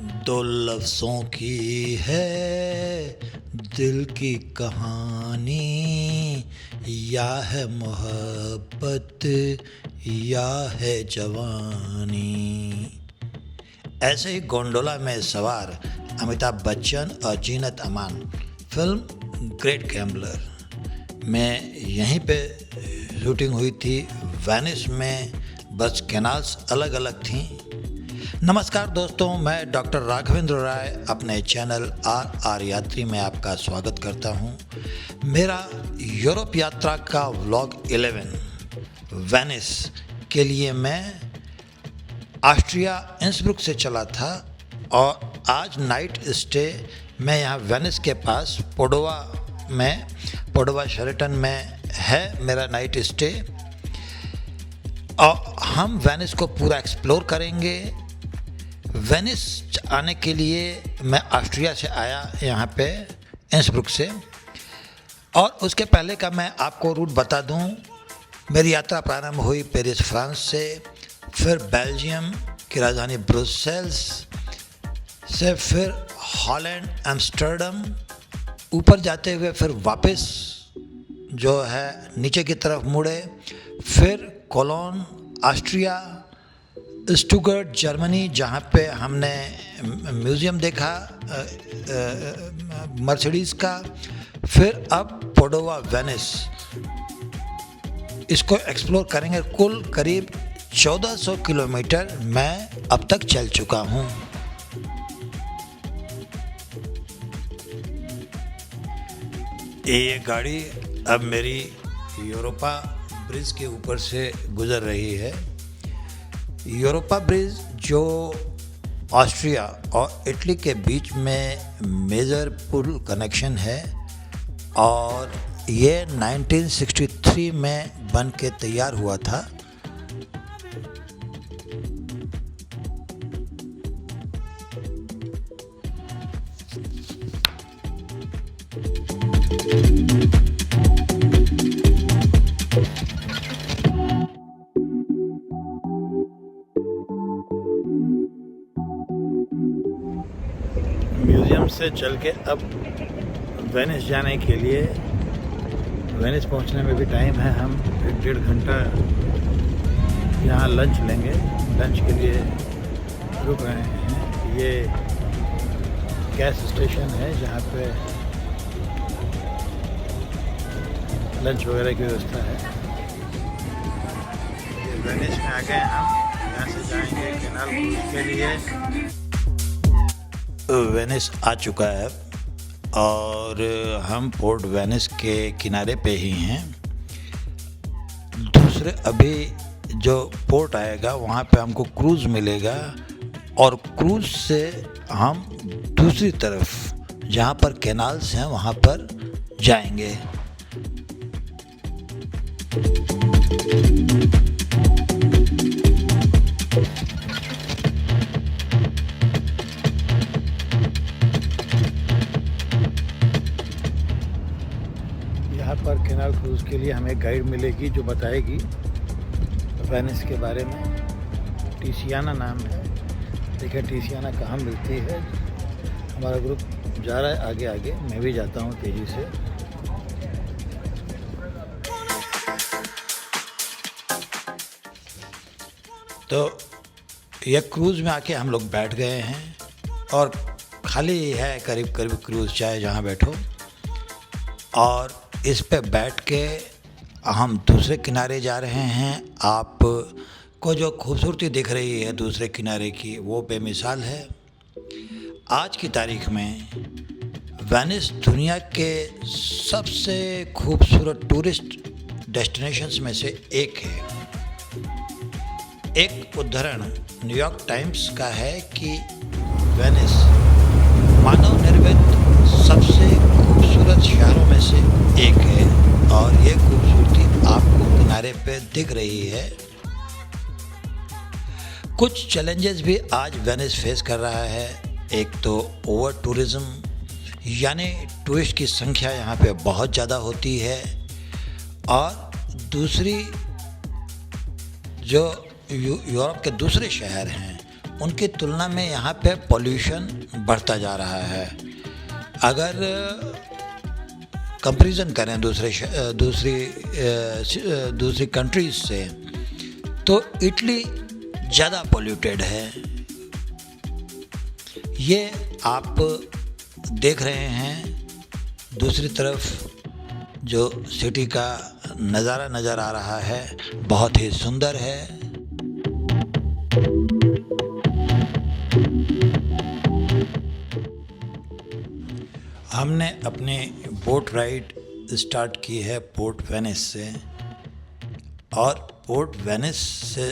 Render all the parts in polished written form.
दो लफ्ज़ों की है दिल की कहानी, या है मोहब्बत या है जवानी। ऐसे ही गोंडोला में सवार अमिताभ बच्चन और Zeenat Aman film great gambler में यहीं पे शूटिंग हुई थी। वेनिस में बस कैनाल्स अलग अलग थीं। नमस्कार दोस्तों, मैं डॉक्टर राघवेंद्र राय अपने चैनल आर यात्री में आपका स्वागत करता हूं। मेरा यूरोप यात्रा का व्लॉग 11 वेनिस के लिए मैं ऑस्ट्रिया इंसब्रुक से चला था और आज नाइट स्टे मैं यहाँ वेनिस के पास पोडोवा शेरेटन में है मेरा नाइट स्टे। और हम वेनिस को पूरा एक्सप्लोर करेंगे। वेनिस आने के लिए मैं ऑस्ट्रिया से आया यहाँ पे इंसब्रुक से, और उसके पहले का मैं आपको रूट बता दूँ। मेरी यात्रा प्रारंभ हुई पेरिस फ्रांस से, फिर बेल्जियम की राजधानी ब्रुसेल्स से, फिर हॉलैंड एम्स्टर्डम, ऊपर जाते हुए फिर वापस जो है नीचे की तरफ मुड़े, फिर कोलोन ऑस्ट्रिया, स्टुटगार्ट जर्मनी जहाँ पे हमने म्यूज़ियम देखा मर्सिडीज़ का, फिर अब पोडोवा वेनिस। इसको एक्सप्लोर करेंगे। कुल करीब 1400 किलोमीटर मैं अब तक चल चुका हूँ। ये गाड़ी अब मेरी यूरोपा ब्रिज के ऊपर से गुजर रही है। यूरोपा ब्रिज जो ऑस्ट्रिया और इटली के बीच में मेजर पुल कनेक्शन है, और ये 1963 में बन के तैयार हुआ था। म्यूज़ियम से चल के अब वेनिस जाने के लिए, वेनिस पहुंचने में भी टाइम है। हम 1-1.5 घंटा यहाँ लंच लेंगे। लंच के लिए रुक रहे हैं। ये गैस स्टेशन है जहाँ पे लंच वगैरह की व्यवस्था है। ये वेनिस में आ गए हम। यहाँ से जाएंगे कैनाल क्रूज के लिए। वेनिस आ चुका है और हम पोर्ट वेनिस के किनारे पे ही हैं। दूसरे अभी जो पोर्ट आएगा वहाँ पे हमको क्रूज़ मिलेगा, और क्रूज़ से हम दूसरी तरफ जहाँ पर कैनाल्स हैं वहाँ पर जाएंगे। यहाँ पर कैनाल क्रूज़ के लिए हमें गाइड मिलेगी जो बताएगी वेनिस के बारे में। टिसियाना नाम है। देखिए टिसियाना कहाँ मिलती है। हमारा ग्रुप जा रहा है आगे आगे, मैं भी जाता हूँ तेज़ी से। तो यह क्रूज़ में आके हम लोग बैठ गए हैं, और खाली है करीब करीब क्रूज़, चाहे जहाँ बैठो। और इस पे बैठ के हम दूसरे किनारे जा रहे हैं। आप को जो खूबसूरती दिख रही है दूसरे किनारे की, वो बेमिसाल है। आज की तारीख में वेनिस दुनिया के सबसे खूबसूरत टूरिस्ट डेस्टिनेशंस में से एक है। एक उदाहरण न्यूयॉर्क टाइम्स का है कि वेनिस मानव निर्मित सबसे खूबसूरत शहरों में से एक है, और ये खूबसूरती आपको किनारे पे दिख रही है। कुछ चैलेंजेस भी आज वेनिस फेस कर रहा है। एक तो ओवर टूरिज्म, यानी टूरिस्ट की संख्या यहाँ पे बहुत ज़्यादा होती है, और दूसरी जो यूरोप के दूसरे शहर हैं उनकी तुलना में यहाँ पे पॉल्यूशन बढ़ता जा रहा है। अगर कंपैरिजन करें दूसरी कंट्रीज से, तो इटली ज़्यादा पॉल्यूटेड है। ये आप देख रहे हैं दूसरी तरफ जो सिटी का नज़ारा नज़र आ रहा है, बहुत ही सुंदर है। हमने अपनी बोट राइड स्टार्ट की है पोर्ट वेनिस से, और पोर्ट वेनिस से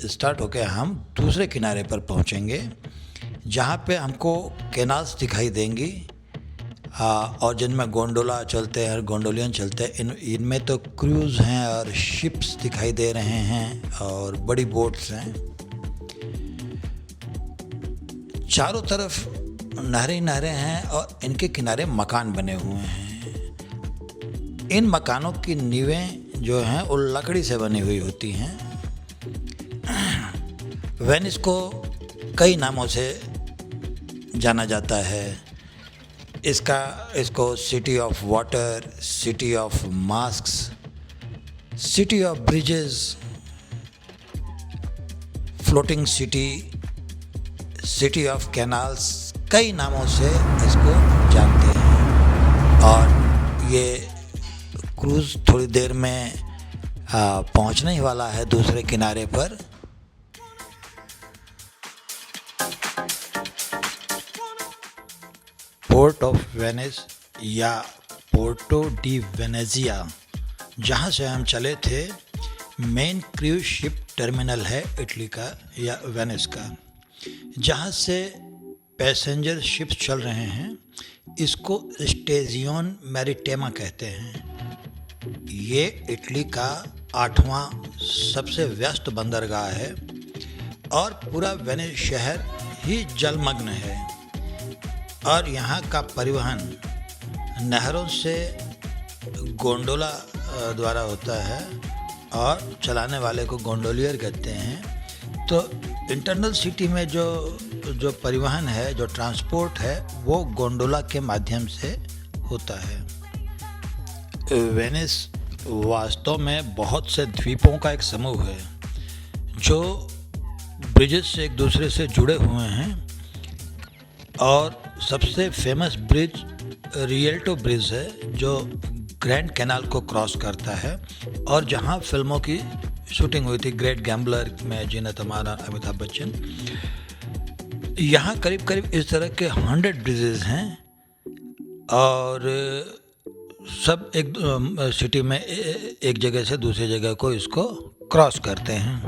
स्टार्ट होकर हम दूसरे किनारे पर पहुंचेंगे, जहां पे हमको कैनाल्स दिखाई देंगी और जिनमें गोंडोला चलते हैं, गोंडोलियन चलते हैं। इनमें तो क्रूज़ हैं और शिप्स दिखाई दे रहे हैं और बड़ी बोट्स हैं। चारों तरफ नहरें हैं और इनके किनारे मकान बने हुए हैं। इन मकानों की नींवें जो हैं वो लकड़ी से बनी हुई होती हैं। वेनिस को कई नामों से जाना जाता है। इसको city of water, city of masks, city of bridges, floating city, city of canals, कई नामों से इसको जानते हैं। और ये क्रूज़ थोड़ी देर में पहुंचने ही वाला है दूसरे किनारे पर। पोर्ट ऑफ वेनिस या पोर्टो डी वेनेजिया, जहाँ से हम चले थे, मेन क्रूज शिप टर्मिनल है इटली का या वेनिस का, जहाँ से पैसेंजर शिप्स चल रहे हैं। इसको स्टेजियोन मैरिटेमा कहते हैं। ये इटली का 8वां सबसे व्यस्त बंदरगाह है और पूरा वेनिस शहर ही जलमग्न है। और यहाँ का परिवहन नहरों से गोंडोला द्वारा होता है और चलाने वाले को गोंडोलियर कहते हैं। तो इंटरनल सिटी में जो परिवहन है, जो ट्रांसपोर्ट है, वो गोंडोला के माध्यम से होता है। वेनिस वास्तव में बहुत से द्वीपों का एक समूह है जो ब्रिजेस से एक दूसरे से जुड़े हुए हैं। और सबसे फेमस ब्रिज रियल्टो ब्रिज है, जो ग्रैंड कैनाल को क्रॉस करता है और जहां फिल्मों की शूटिंग हुई थी, ग्रेट गैम्बलर में जीनत अमान, अमिताभ बच्चन। यहाँ करीब करीब इस तरह के 100 ब्रिजेस हैं और सब एक सिटी में एक जगह से दूसरी जगह को इसको क्रॉस करते हैं।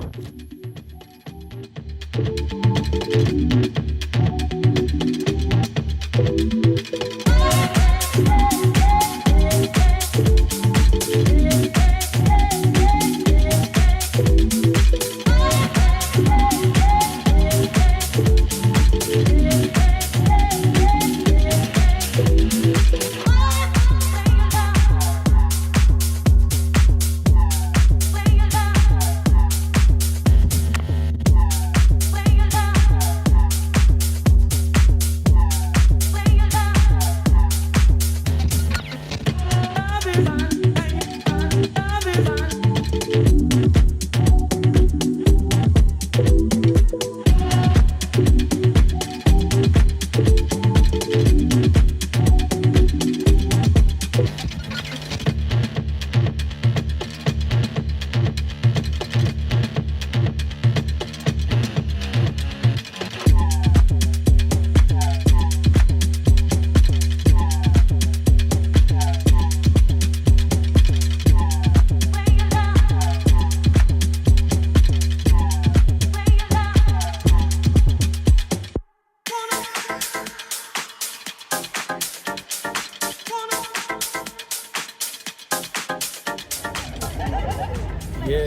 ये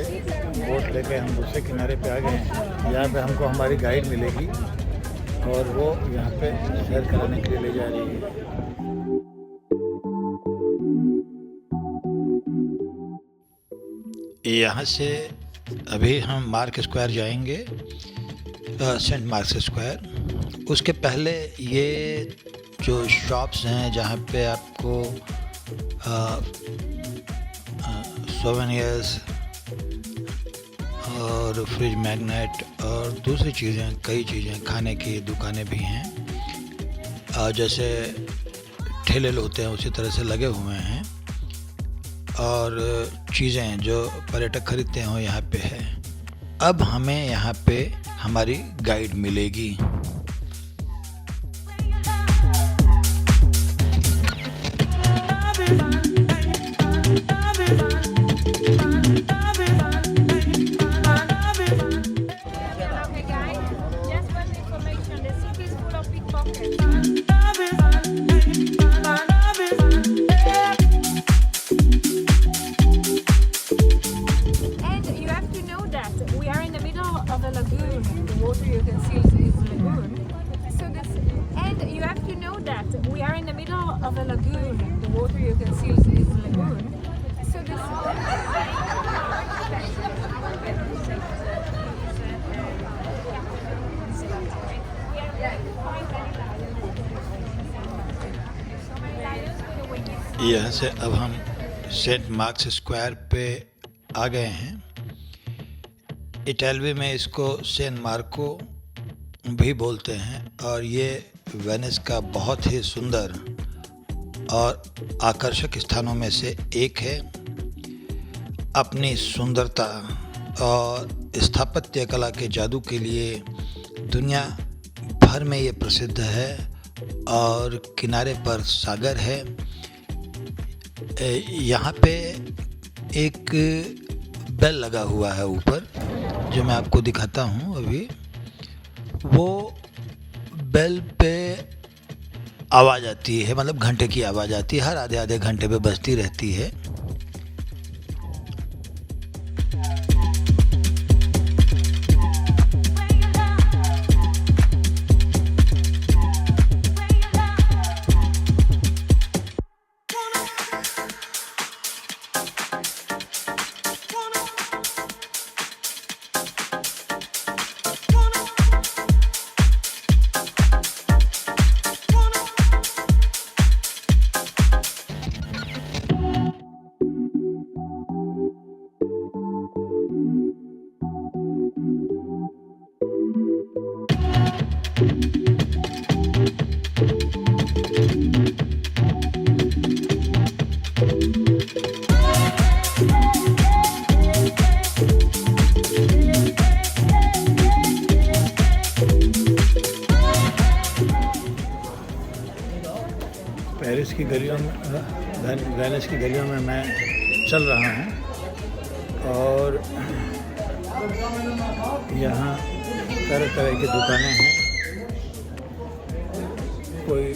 बोट लेके हम दूसरे किनारे पे आ गए हैं। यहाँ पे हमको हमारी गाइड मिलेगी और वो यहाँ पे सैर कराने के लिए ले जा रही है। यहाँ से अभी हम मार्क स्क्वायर जाएंगे सेंट मार्क्स स्क्वायर। उसके पहले ये जो शॉप्स हैं जहाँ पे आपको सोवेनियर्स और फ्रिज मैग्नेट और दूसरी चीज़ें, कई चीज़ें, खाने की दुकानें भी हैं, जैसे ठेले होते हैं उसी तरह से लगे हुए हैं, और चीज़ें जो पर्यटक खरीदते हैं वो यहाँ पे है। अब हमें यहाँ पे हमारी गाइड मिलेगी। Of a lagoon, the water you can see is lagoon. So this यहाँ से अब हम सेंट मार्क्स स्क्वायर पे आ गए हैं। इटालवी में इसको सेंट मार्को भी बोलते हैं, और ये वेनिस का बहुत ही सुंदर और आकर्षक स्थानों में से एक है। अपनी सुंदरता और स्थापत्य कला के जादू के लिए दुनिया भर में ये प्रसिद्ध है, और किनारे पर सागर है। यहाँ पे एक बेल लगा हुआ है ऊपर, जो मैं आपको दिखाता हूँ अभी। वो बेल पे आवाज़ आती है, मतलब घंटे की आवाज़ आती है, हर आधे आधे घंटे पे बजती रहती है। पेरिस की गलियों में, वेनिस की गलियों में मैं चल रहा हूँ, और यहाँ तरह तरह की दुकानें हैं। कोई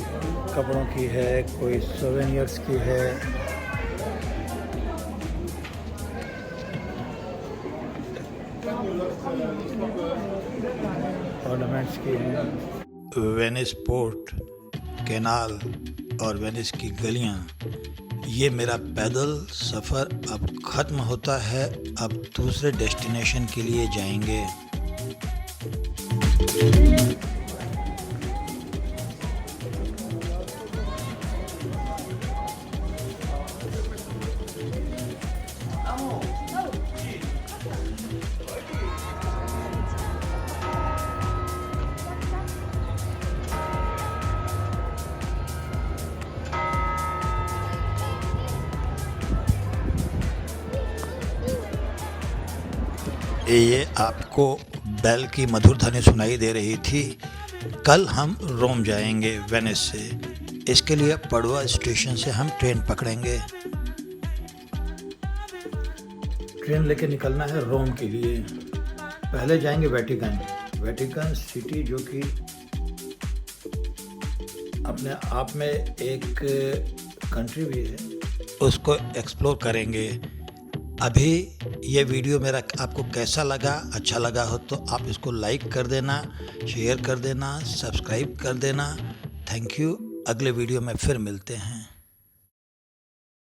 कपड़ों की है, कोई सोवेनियर्स की है, ऑर्नामेंट्स की है। वेनिस पोर्ट, कैनाल और वेनिस की गलियाँ, ये मेरा पैदल सफ़र अब ख़त्म होता है। अब दूसरे डेस्टिनेशन के लिए जाएंगे। ये आपको बेल की मधुर ध्वनि सुनाई दे रही थी। कल हम रोम जाएंगे वेनिस से। इसके लिए पड़ुआ स्टेशन से हम ट्रेन पकड़ेंगे। ट्रेन लेके निकलना है रोम के लिए। पहले जाएंगे वेटिकन सिटी, जो कि अपने आप में एक कंट्री भी है, उसको एक्सप्लोर करेंगे। अभी ये वीडियो मेरा आपको कैसा लगा? अच्छा लगा हो तो आप इसको लाइक कर देना, शेयर कर देना, सब्सक्राइब कर देना। Thank you. अगले वीडियो में फिर मिलते हैं।